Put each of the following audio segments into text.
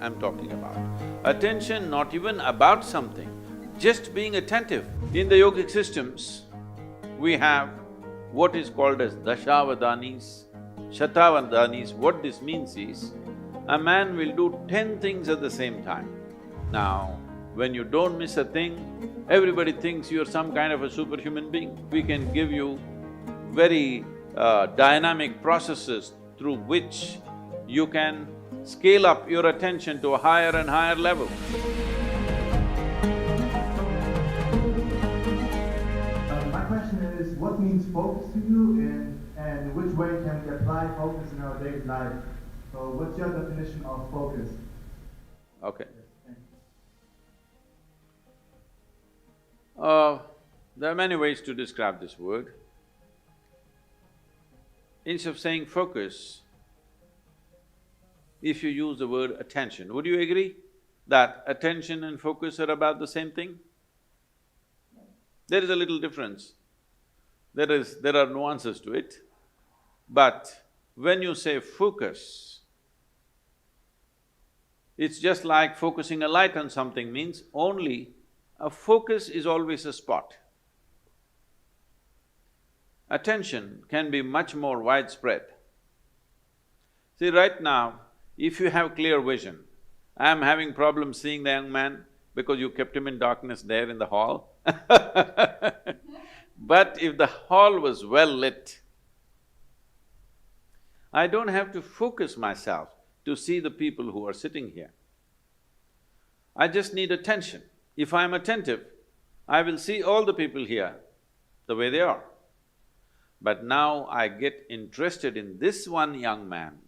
I'm talking about. Attention not even about something, just being attentive. In the yogic systems, we have what is called as dashavadanis, shatavadanis. What this means is, a man will do 10 things at the same time. Now, when you don't miss a thing, everybody thinks you're some kind of a superhuman being. We can give you very dynamic processes through which you can scale up your attention to a higher and higher level. My question is, what means focus to you, and which way can we apply focus in our daily life? So what's your definition of focus? Okay. There are many ways to describe this word. Instead of saying focus, if you use the word attention, would you agree that attention and focus are about the same thing? There is a little difference. There are nuances to it, but when you say focus, it's just like focusing a light on something means only a focus is always a spot. Attention can be much more widespread. See, right now, if you have clear vision, I'm having problems seeing the young man because you kept him in darkness there in the hall but if the hall was well lit, I don't have to focus myself to see the people who are sitting here. I just need attention. If I'm attentive, I will see all the people here the way they are. But now I get interested in this one young man,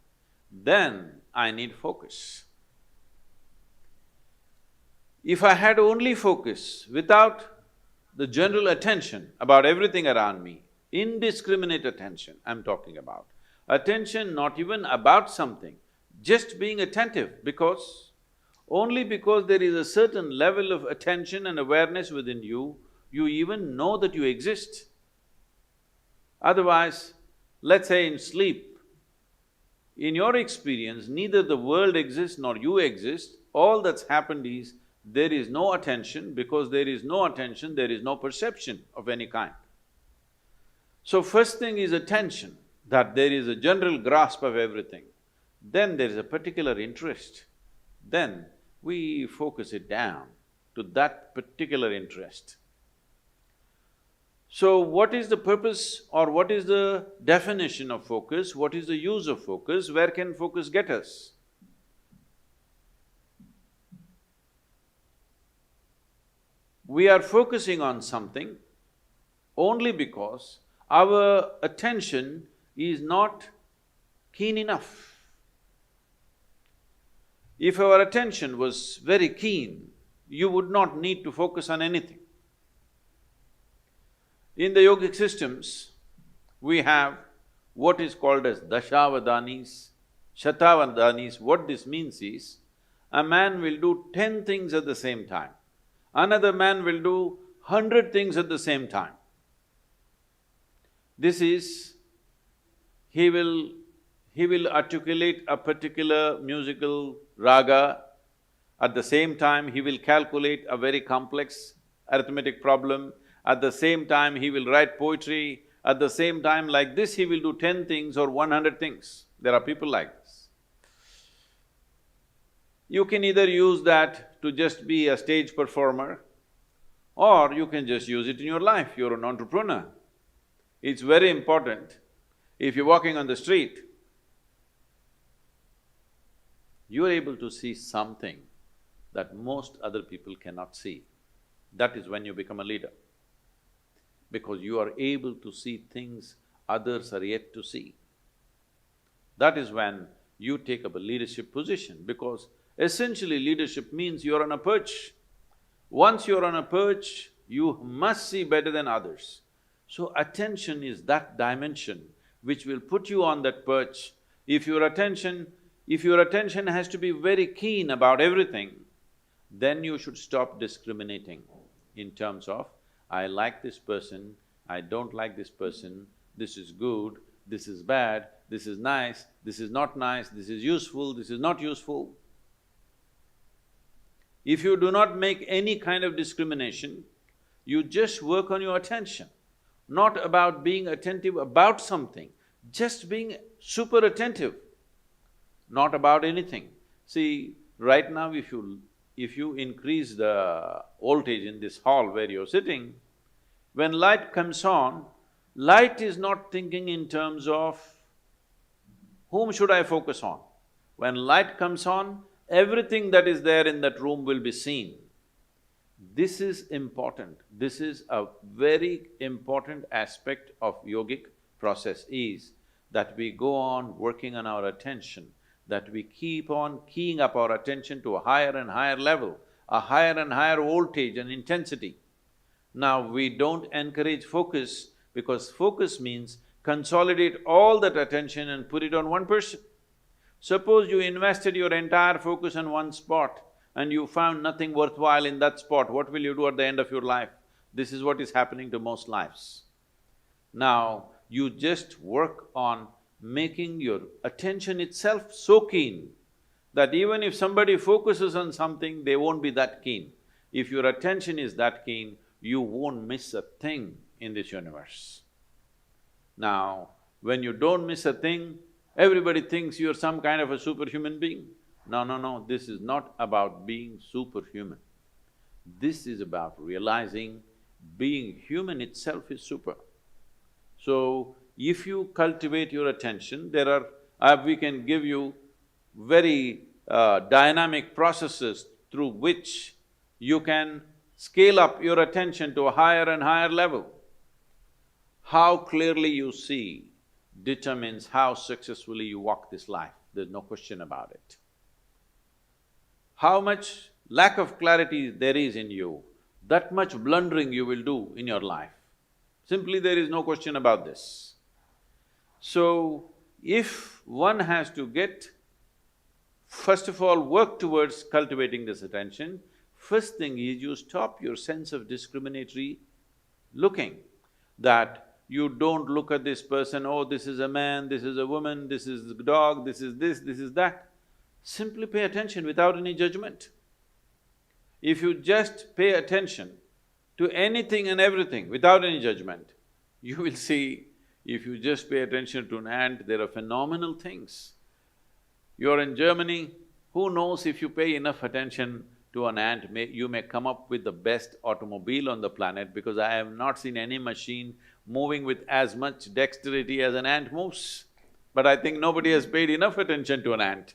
then I need focus. If I had only focus without the general attention about everything around me, indiscriminate attention I'm talking about, attention not even about something, just being attentive only because there is a certain level of attention and awareness within you, you even know that you exist. Otherwise, let's say in sleep, in your experience, neither the world exists nor you exist, all that's happened is there is no attention. Because there is no attention, there is no perception of any kind. So first thing is attention, that there is a general grasp of everything. Then there is a particular interest. Then we focus it down to that particular interest. So what is the purpose or what is the definition of focus? What is the use of focus? Where can focus get us? We are focusing on something only because our attention is not keen enough. If our attention was very keen, you would not need to focus on anything. In the yogic systems, we have what is called as dashavadanis, shatavadanis. What this means is, a man will do 10 things at the same time. Another man will do 100 things at the same time. This is, he will articulate a particular musical raga, at the same time he will calculate a very complex arithmetic problem, at the same time he will write poetry, at the same time like this he will do 10 things or 100 things. There are people like this. You can either use that to just be a stage performer, or you can just use it in your life, you're an entrepreneur. It's very important, if you're walking on the street, you're able to see something that most other people cannot see. That is when you become a leader. Because you are able to see things others are yet to see. That is when you take up a leadership position, because essentially leadership means you're on a perch. Once you're on a perch, you must see better than others. So attention is that dimension which will put you on that perch. If your attention has to be very keen about everything, then you should stop discriminating in terms of, I like this person, I don't like this person, this is good, this is bad, this is nice, this is not nice, this is useful, this is not useful. If you do not make any kind of discrimination, you just work on your attention, not about being attentive about something, just being super attentive, not about anything. See, right now if you increase the voltage in this hall where you're sitting, when light comes on, light is not thinking in terms of whom should I focus on. When light comes on, everything that is there in that room will be seen. This is important. This is a very important aspect of yogic process is that we go on working on our attention, that we keep on keying up our attention to a higher and higher level, a higher and higher voltage and intensity. Now, we don't encourage focus because focus means consolidate all that attention and put it on one person. Suppose you invested your entire focus on one spot and you found nothing worthwhile in that spot, what will you do at the end of your life? This is what is happening to most lives. Now, you just work on making your attention itself so keen that even if somebody focuses on something, they won't be that keen. If your attention is that keen, you won't miss a thing in this universe. Now, when you don't miss a thing, everybody thinks you're some kind of a superhuman being. No, this is not about being superhuman. This is about realizing being human itself is super. So, if you cultivate your attention, we can give you very dynamic processes through which you can scale up your attention to a higher and higher level. How clearly you see determines how successfully you walk this life, there's no question about it. How much lack of clarity there is in you, that much blundering you will do in your life. Simply there is no question about this. So, if one has to first of all, work towards cultivating this attention, first thing is you stop your sense of discriminatory looking, that you don't look at this person, oh, this is a man, this is a woman, this is a dog, this is that. Simply pay attention without any judgment. If you just pay attention to anything and everything without any judgment, you will see, if you just pay attention to an ant, there are phenomenal things. You're in Germany, who knows if you pay enough attention to an ant, you may come up with the best automobile on the planet because I have not seen any machine moving with as much dexterity as an ant moves. But I think nobody has paid enough attention to an ant.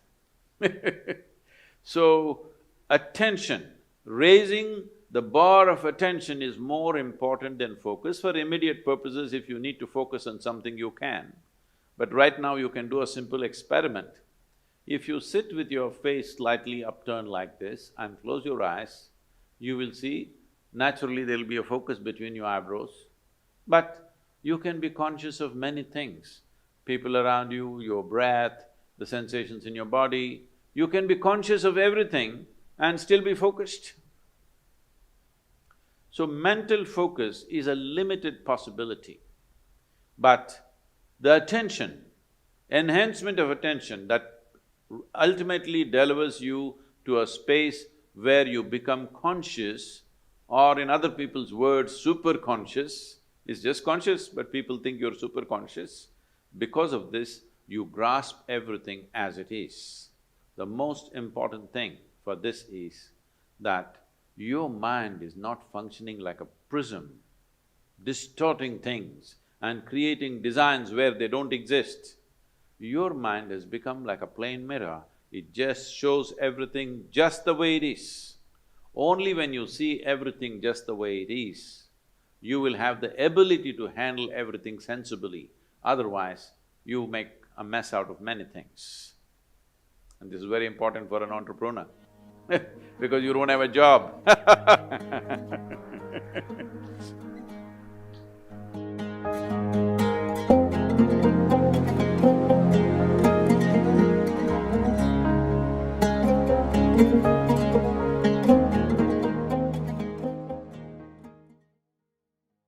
So, attention, raising the bar of attention is more important than focus. For immediate purposes, if you need to focus on something, you can. But right now you can do a simple experiment. If you sit with your face slightly upturned like this and close your eyes, you will see naturally there'll be a focus between your eyebrows. But you can be conscious of many things, people around you, your breath, the sensations in your body. You can be conscious of everything and still be focused. So mental focus is a limited possibility, but the attention, enhancement of attention that ultimately delivers you to a space where you become conscious, or in other people's words, super conscious, is just conscious, but people think you're super conscious. Because of this, you grasp everything as it is. The most important thing for this is that your mind is not functioning like a prism, distorting things and creating designs where they don't exist. Your mind has become like a plain mirror, it just shows everything just the way it is. Only when you see everything just the way it is, you will have the ability to handle everything sensibly, otherwise you make a mess out of many things. And this is very important for an entrepreneur because you don't have a job